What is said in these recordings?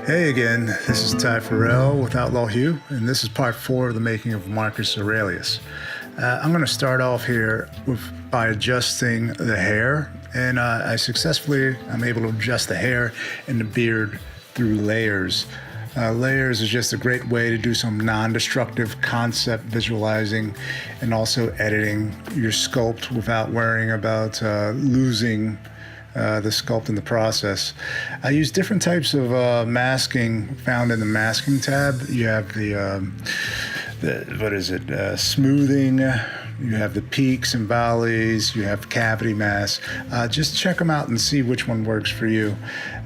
Hey again, this is Ty Farrell with OutlawHue, and this is part 4 of the making of Marcus Aurelius. I'm going to start off here by adjusting the hair, and I'm able to adjust the hair and the beard through layers. Layers is just a great way to do some non-destructive concept visualizing and also editing your sculpt without worrying about losing the sculpt in the process. I use different types of masking found in the masking tab. You have smoothing, you have the peaks and valleys, you have cavity mask. Just check them out and see which one works for you.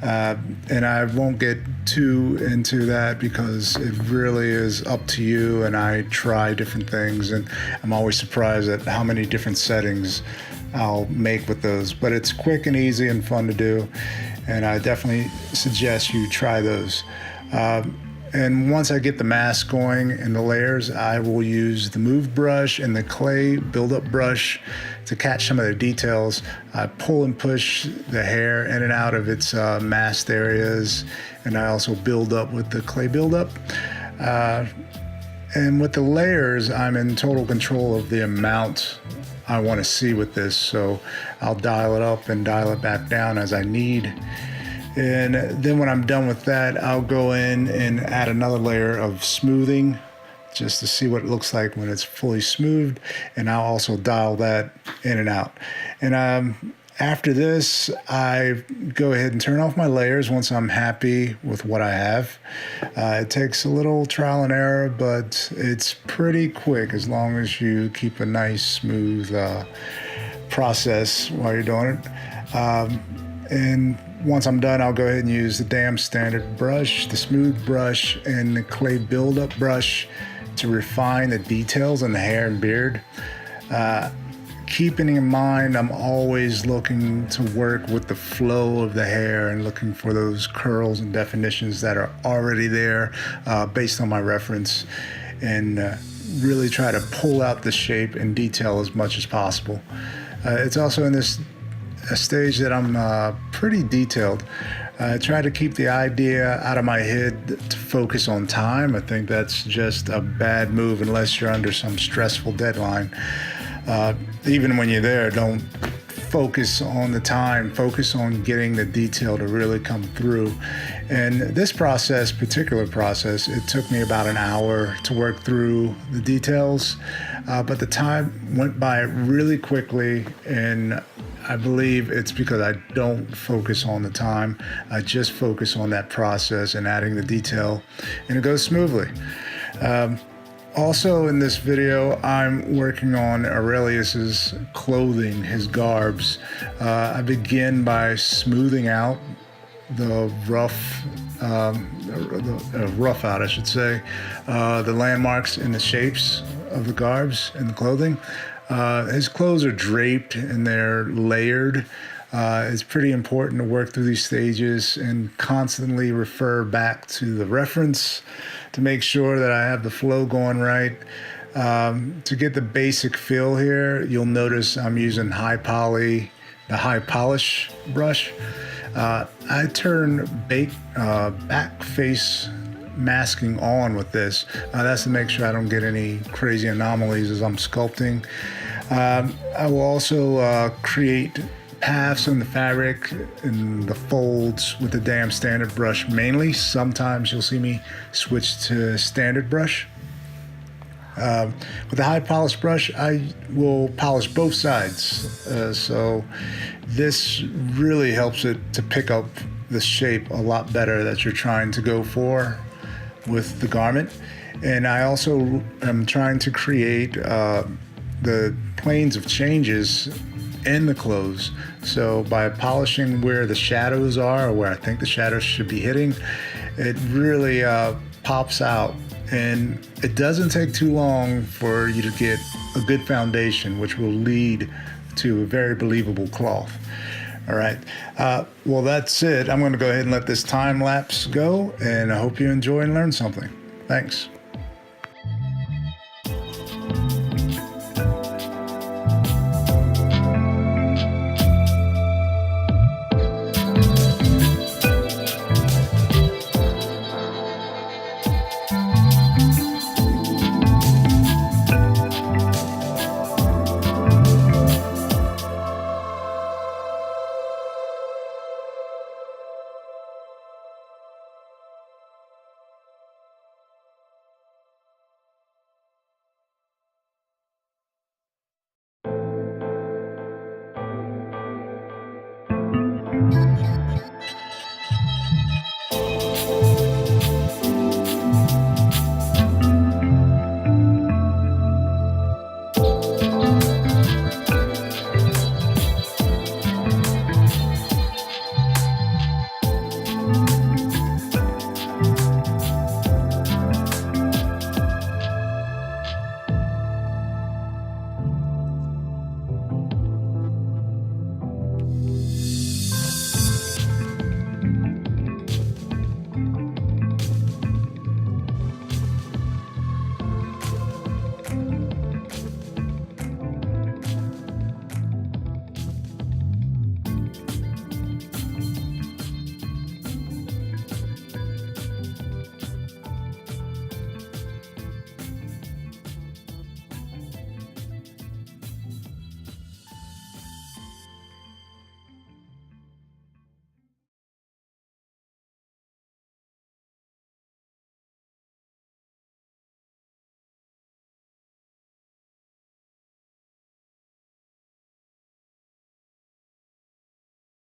And I won't get too into that because it really is up to you, and I try different things, and I'm always surprised at how many different settings I'll make with those. But it's quick and easy and fun to do, and I definitely suggest you try those. And once I get the mask going and the layers, I will use the move brush and the clay buildup brush to catch some of the details. I pull and push the hair in and out of its masked areas, and I also build up with the clay buildup. And with the layers, I'm in total control of the amount I want to see with this, so I'll dial it up and dial it back down as I need. And then when I'm done with that, I'll go in and add another layer of smoothing just to see what it looks like when it's fully smoothed, and I'll also dial that in and out. And after this, I go ahead and turn off my layers once I'm happy with what I have. It takes a little trial and error, but it's pretty quick as long as you keep a nice smooth process while you're doing it. And once I'm done, I'll go ahead and use the damn standard brush, the smooth brush, and the clay buildup brush to refine the details in the hair and beard. Keeping in mind, I'm always looking to work with the flow of the hair and looking for those curls and definitions that are already there based on my reference, and really try to pull out the shape and detail as much as possible. It's also in this stage that I'm pretty detailed. I try to keep the idea out of my head to focus on time. I think that's just a bad move unless you're under some stressful deadline. Even when you're there, don't focus on the time, focus on getting the detail to really come through. And this particular process, it took me about an hour to work through the details, but the time went by really quickly, and I believe it's because I don't focus on the time. I just focus on that process and adding the detail, and it goes smoothly. Also in this video, I'm working on Aurelius's clothing, his garbs. I begin by smoothing out the rough out, I should say, the landmarks and the shapes of the garbs and the clothing. His clothes are draped and they're layered. It's pretty important to work through these stages and constantly refer back to the reference to make sure that I have the flow going right. To get the basic feel here, you'll notice I'm using the high polish brush. I turn back face masking on with this. That's to make sure I don't get any crazy anomalies as I'm sculpting. I will also create paths on the fabric and the folds with the damn standard brush mainly. Sometimes you'll see me switch to standard brush. With the high polish brush, I will polish both sides. So this really helps it to pick up the shape a lot better that you're trying to go for with the garment. And I also am trying to create the planes of changes in the clothes. So by polishing where the shadows are, or where I think the shadows should be hitting, it really pops out. And it doesn't take too long for you to get a good foundation, which will lead to a very believable cloth. All right, well, that's it. I'm going to go ahead and let this time lapse go, and I hope you enjoy and learn something. Thanks.